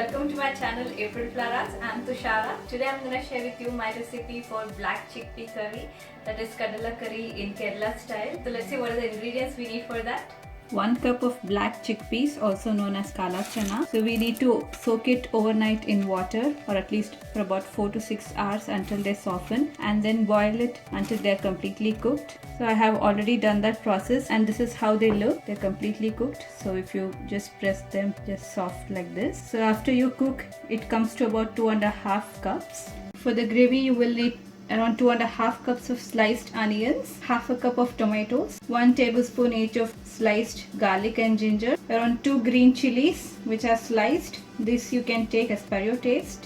welcome to my channel April Flowers. I'm Tushara. Today I'm going to share with you my recipe for black chickpea curry, that is Kadala curry in Kerala style. So let's see what are the ingredients we need for that. 1 cup of black chickpeas, also known as kala chana. So we need to soak it overnight in water or at least for about 4 to 6 hours until they soften, and then boil it until they're completely cooked. So I have already done that process and this is how they look. They're completely cooked. So if you just press them just soft like this. So after you cook, it comes to about 2.5 cups. For the gravy you will need around 2.5 cups of sliced onions, half a cup of tomatoes, 1 tablespoon each of sliced garlic and ginger, around 2 green chilies which are sliced. This you can take as per your taste.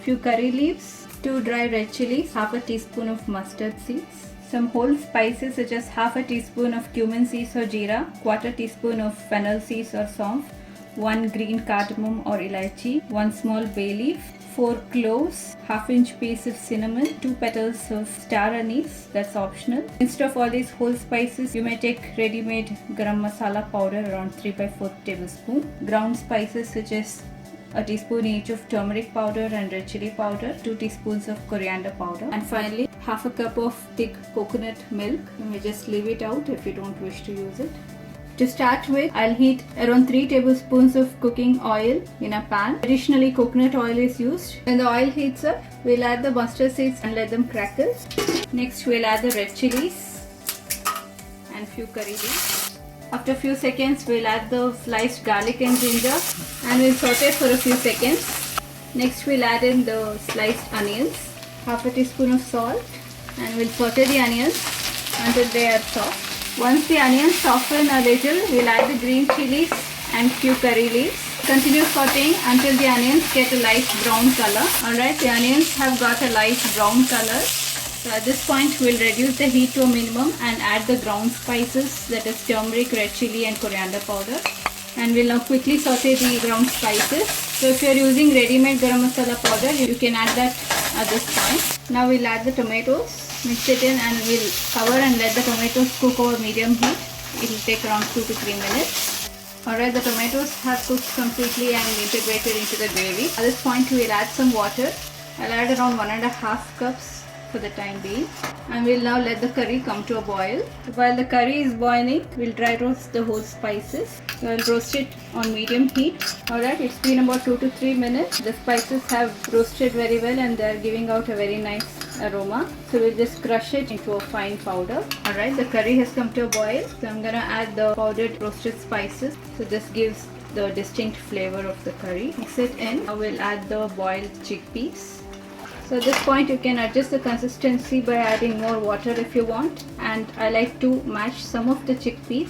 Few curry leaves, 2 dry red chilies, half a teaspoon of mustard seeds, some whole spices such as half a teaspoon of cumin seeds or jeera, quarter teaspoon of fennel seeds or saunf, 1 green cardamom or ilaichi, 1 small bay leaf, 4 cloves, half-inch piece of cinnamon, 2 petals of star anise, that's optional. Instead of all these whole spices, you may take ready-made garam masala powder around 3/4 tablespoon, ground spices such as a teaspoon each of turmeric powder and red chili powder, 2 teaspoons of coriander powder, and finally half a cup of thick coconut milk. You may just leave it out if you don't wish to use it. To start with, I'll heat around 3 tablespoons of cooking oil in a pan. Additionally, coconut oil is used. When the oil heats up, we'll add the mustard seeds and let them crackle. Next, we'll add the red chilies and few curry leaves. After a few seconds, we'll add the sliced garlic and ginger and we'll saute for a few seconds. Next, we'll add in the sliced onions, half a teaspoon of salt, and we'll saute the onions until they are soft. Once the onions soften a little, we'll add the green chilies and few curry leaves. Continue sauteing until the onions get a light brown color. Alright, the onions have got a light brown color. So at this point, we'll reduce the heat to a minimum and add the ground spices, that is turmeric, red chili and coriander powder. And we'll now quickly saute the ground spices. So if you're using ready-made garam masala powder, you can add that at this point. Now we'll add the tomatoes. Mix it in and we'll cover and let the tomatoes cook over medium heat. It will take around 2 to 3 minutes. Alright, the tomatoes have cooked completely and integrated into the gravy. At this point, we'll add some water. I'll add around 1.5 cups for the time being. And we'll now let the curry come to a boil. While the curry is boiling, we'll dry roast the whole spices. So I'll roast it on medium heat. Alright, it's been about 2 to 3 minutes. The spices have roasted very well and they're giving out a very nice aroma. So we'll just crush it into a fine powder. Alright, the curry has come to a boil. So I'm gonna add the powdered roasted spices. So this gives the distinct flavor of the curry. Mix it in. Now we'll add the boiled chickpeas. So at this point you can adjust the consistency by adding more water if you want, and I like to mash some of the chickpeas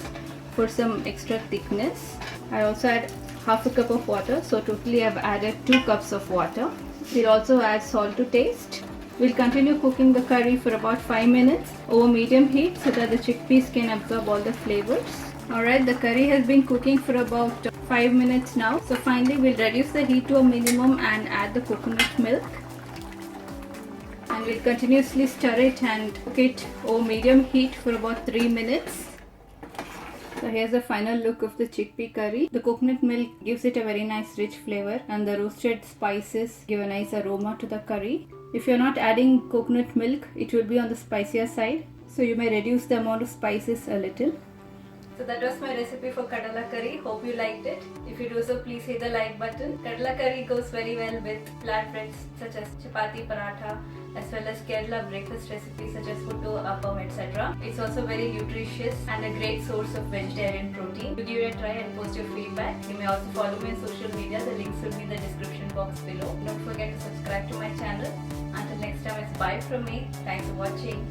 for some extra thickness. I also add half a cup of water, so totally I've added 2 cups of water. We'll also add salt to taste. We'll continue cooking the curry for about 5 minutes over medium heat so that the chickpeas can absorb all the flavors. Alright, the curry has been cooking for about 5 minutes now. So finally we'll reduce the heat to a minimum and add the coconut milk. And we'll continuously stir it and cook it over medium heat for about 3 minutes. So here's the final look of the chickpea curry. The coconut milk gives it a very nice rich flavor and the roasted spices give a nice aroma to the curry. If you're not adding coconut milk, it will be on the spicier side. So you may reduce the amount of spices a little. So that was my recipe for Kadala curry. Hope you liked it. If you do so, please hit the like button. Kadala curry goes very well with flatbreads such as chapati, paratha, as well as Kerala breakfast recipes such as puttu, appam, etc. It's also very nutritious and a great source of vegetarian protein. Do give it a try and post your feedback. You may also follow me on social media. The links will be in the description box below. Don't forget to subscribe to my channel. Until next time, it's bye from me. Thanks for watching.